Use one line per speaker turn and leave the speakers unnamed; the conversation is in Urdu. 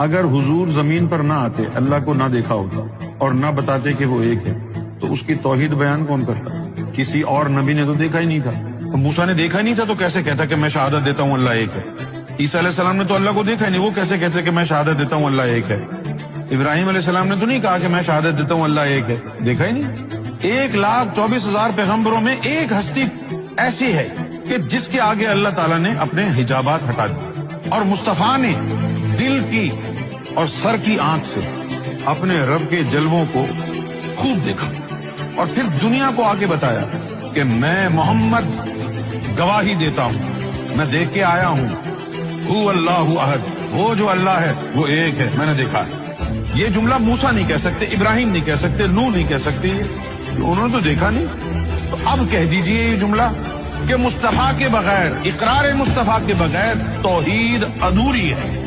اگر حضور زمین پر نہ آتے، اللہ کو نہ دیکھا ہوتا اور نہ بتاتے کہ وہ ایک ہے، تو اس کی توحید بیان کون کرتا؟ کسی اور نبی نے تو دیکھا ہی نہیں تھا. موسیٰ نے دیکھا ہی نہیں تھا تو کیسے کہتا کہ میں شہادت دیتا ہوں اللہ ایک ہے؟ عیسیٰ علیہ السلام نے تو اللہ کو دیکھا ہی نہیں، وہ کیسے کہتے کہ میں شہادت دیتا ہوں اللہ ایک ہے؟ ابراہیم علیہ السلام نے تو نہیں کہا کہ میں شہادت دیتا ہوں اللہ ایک ہے، دیکھا ہی نہیں. 1,24,000 پیغمبروں میں ایک ہستی ایسی ہے کہ جس کے آگے اللہ تعالیٰ نے اپنے حجابات ہٹا دیے، اور مصطفیٰ نے دل کی اور سر کی آنکھ سے اپنے رب کے جلووں کو خوب دیکھا، اور پھر دنیا کو آگے بتایا کہ میں محمد گواہی دیتا ہوں، میں دیکھ کے آیا ہوں، هو اللہ احد، وہ جو اللہ ہے وہ ایک ہے، میں نے دیکھا ہے. یہ جملہ موسیٰ نہیں کہہ سکتے، ابراہیم نہیں کہہ سکتے، نوح نہیں کہہ سکتے، انہوں نے تو دیکھا نہیں. تو اب کہہ دیجئے یہ جملہ کہ مصطفیٰ کے بغیر، اقرار مصطفیٰ کے بغیر توحید ادھوری ہے.